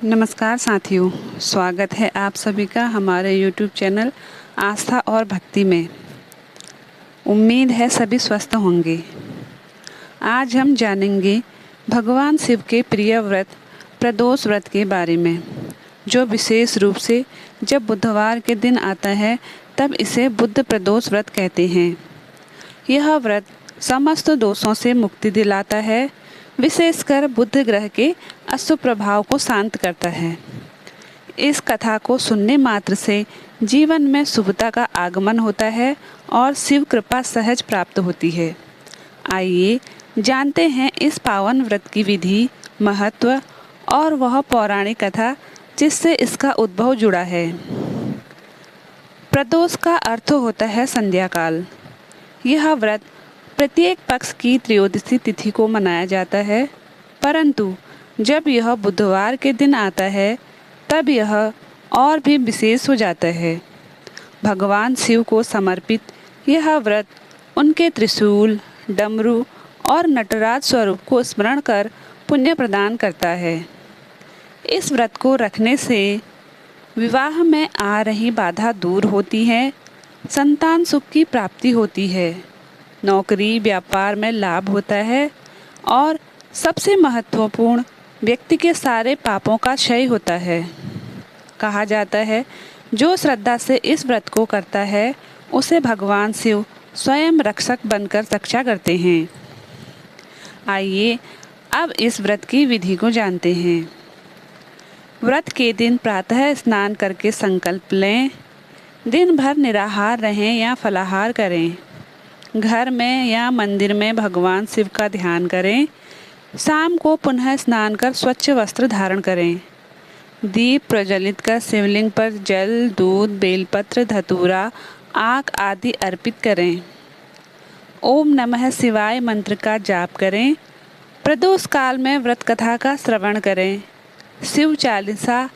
नमस्कार साथियों, स्वागत है आप सभी का हमारे YouTube चैनल आस्था और भक्ति में। उम्मीद है सभी स्वस्थ होंगे। आज हम जानेंगे भगवान शिव के प्रिय व्रत प्रदोष व्रत के बारे में, जो विशेष रूप से जब बुधवार के दिन आता है तब इसे बुध प्रदोष व्रत कहते हैं। यह व्रत समस्त दोषों से मुक्ति दिलाता है, विशेषकर बुध ग्रह के अशुभ प्रभाव को शांत करता है। इस कथा को सुनने मात्र से जीवन में शुभता का आगमन होता है और शिव कृपा सहज प्राप्त होती है। आइए जानते हैं इस पावन व्रत की विधि, महत्व और वह पौराणिक कथा जिससे इसका उद्भव जुड़ा है। प्रदोष का अर्थ होता है संध्या काल। यह व्रत प्रत्येक पक्ष की त्रयोदशी तिथि को मनाया जाता है, परंतु जब यह बुधवार के दिन आता है तब यह और भी विशेष हो जाता है। भगवान शिव को समर्पित यह व्रत उनके त्रिशूल, डमरू और नटराज स्वरूप को स्मरण कर पुण्य प्रदान करता है। इस व्रत को रखने से विवाह में आ रही बाधा दूर होती है, संतान सुख की प्राप्ति होती है, नौकरी व्यापार में लाभ होता है और सबसे महत्वपूर्ण व्यक्ति के सारे पापों का क्षय होता है। कहा जाता है जो श्रद्धा से इस व्रत को करता है उसे भगवान शिव स्वयं रक्षक बनकर रक्षा करते हैं। आइए अब इस व्रत की विधि को जानते हैं। व्रत के दिन प्रातः स्नान करके संकल्प लें। दिन भर निराहार रहें या फलाहार करें। घर में या मंदिर में भगवान शिव का ध्यान करें। शाम को पुनः स्नान कर स्वच्छ वस्त्र धारण करें। दीप प्रज्वलित कर शिवलिंग पर जल, दूध, बेलपत्र, धतूरा, आक आदि अर्पित करें। ओम नमः शिवाय मंत्र का जाप करें। प्रदोष काल में व्रत कथा का श्रवण करें। शिव चालीसा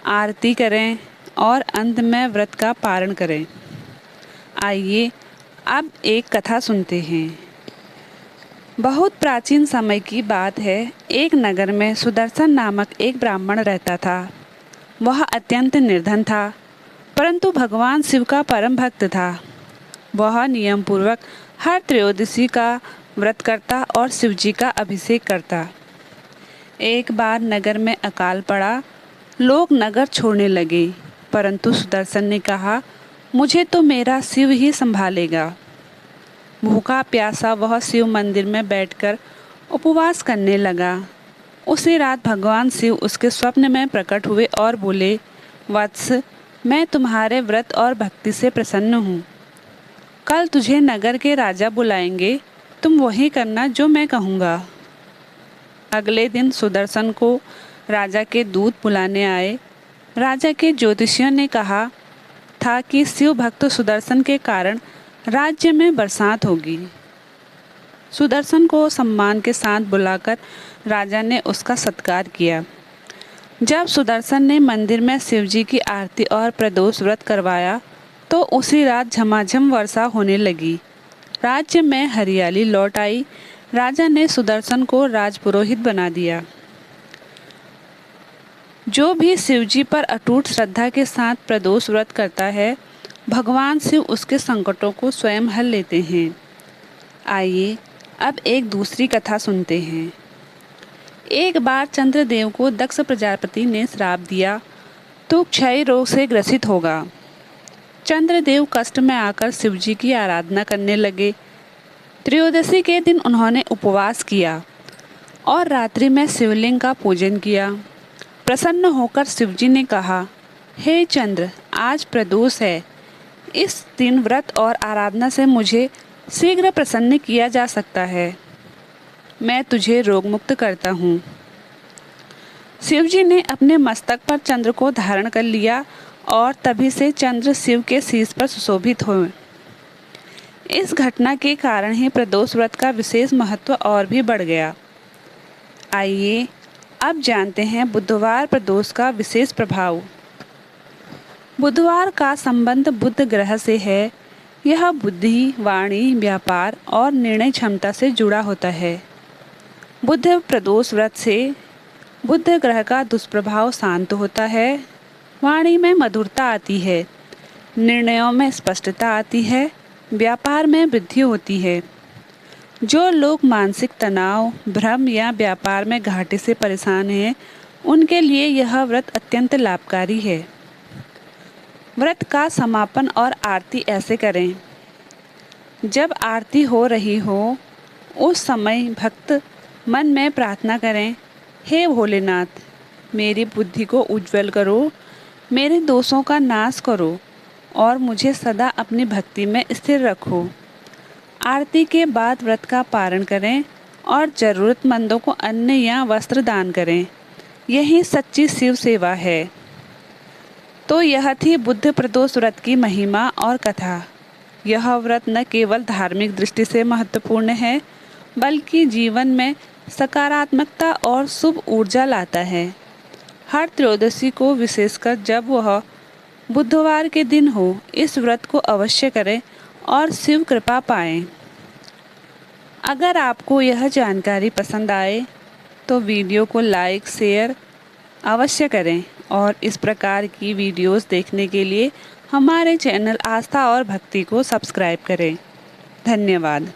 आरती करें और अंत में व्रत का पारण करें। आइए अब एक कथा सुनते हैं। बहुत प्राचीन समय की बात है। एक नगर में सुदर्शन नामक एक ब्राह्मण रहता था। वह अत्यंत निर्धन था, परंतु भगवान शिव का परम भक्त था। वह नियम पूर्वक हर त्रयोदशी का व्रत करता और शिवजी का अभिषेक करता। एक बार नगर में अकाल पड़ा। लोग नगर छोड़ने लगे, परंतु सुदर्शन ने कहा, मुझे तो मेरा शिव ही संभालेगा। भूखा प्यासा वह शिव मंदिर में बैठकर उपवास करने लगा। उसी रात भगवान शिव उसके स्वप्न में प्रकट हुए और बोले, वत्स, मैं तुम्हारे व्रत और भक्ति से प्रसन्न हूँ। कल तुझे नगर के राजा बुलाएंगे, तुम वही करना जो मैं कहूँगा। अगले दिन सुदर्शन को राजा के दूत बुलाने आए। राजा के ज्योतिषियों ने कहा था कि शिव भक्त सुदर्शन के कारण राज्य में बरसात होगी। सुदर्शन को सम्मान के साथ बुलाकर राजा ने उसका सत्कार किया। जब सुदर्शन ने मंदिर में शिवजी की आरती और प्रदोष व्रत करवाया तो उसी रात झमाझम वर्षा होने लगी। राज्य में हरियाली लौट आई। राजा ने सुदर्शन को राजपुरोहित बना दिया। जो भी शिवजी पर अटूट श्रद्धा के साथ प्रदोष व्रत करता है, भगवान शिव उसके संकटों को स्वयं हल लेते हैं। आइए अब एक दूसरी कथा सुनते हैं। एक बार चंद्रदेव को दक्ष प्रजापति ने श्राप दिया तो क्षय रोग से ग्रसित होगा। चंद्रदेव कष्ट में आकर शिवजी की आराधना करने लगे। त्रयोदशी के दिन उन्होंने उपवास किया और रात्रि में शिवलिंग का पूजन किया। प्रसन्न होकर शिवजी ने कहा, हे चंद्र, आज प्रदोष है। इस दिन व्रत और आराधना से मुझे शीघ्र प्रसन्न किया जा सकता है। मैं तुझे रोग मुक्त करता हूँ। शिवजी ने अपने मस्तक पर चंद्र को धारण कर लिया और तभी से चंद्र शिव के शीश पर सुशोभित हुए। इस घटना के कारण ही प्रदोष व्रत का विशेष महत्व और भी बढ़ गया। आइए अब जानते हैं बुधवार प्रदोष का विशेष प्रभाव। बुधवार का संबंध बुध ग्रह से है। यह बुद्धि, वाणी, व्यापार और निर्णय क्षमता से जुड़ा होता है। बुध प्रदोष व्रत से बुध ग्रह का दुष्प्रभाव शांत होता है, वाणी में मधुरता आती है, निर्णयों में स्पष्टता आती है, व्यापार में वृद्धि होती है। जो लोग मानसिक तनाव, भ्रम या व्यापार में घाटे से परेशान हैं, उनके लिए यह व्रत अत्यंत लाभकारी है। व्रत का समापन और आरती ऐसे करें। जब आरती हो रही हो, उस समय भक्त मन में प्रार्थना करें, हे भोलेनाथ, मेरी बुद्धि को उज्जवल करो, मेरे दोषों का नाश करो और मुझे सदा अपनी भक्ति में स्थिर रखो। आरती के बाद व्रत का पारण करें और ज़रूरतमंदों को अन्न या वस्त्र दान करें। यही सच्ची शिव सेवा है। तो यह थी बुद्ध प्रदोष व्रत की महिमा और कथा। यह व्रत न केवल धार्मिक दृष्टि से महत्वपूर्ण है, बल्कि जीवन में सकारात्मकता और शुभ ऊर्जा लाता है। हर त्रयोदशी को, विशेषकर जब वह बुधवार के दिन हो, इस व्रत को अवश्य करें और शिव कृपा पाएं। अगर आपको यह जानकारी पसंद आए तो वीडियो को लाइक, शेयर अवश्य करें और इस प्रकार की वीडियोस देखने के लिए हमारे चैनल आस्था और भक्ति को सब्सक्राइब करें। धन्यवाद।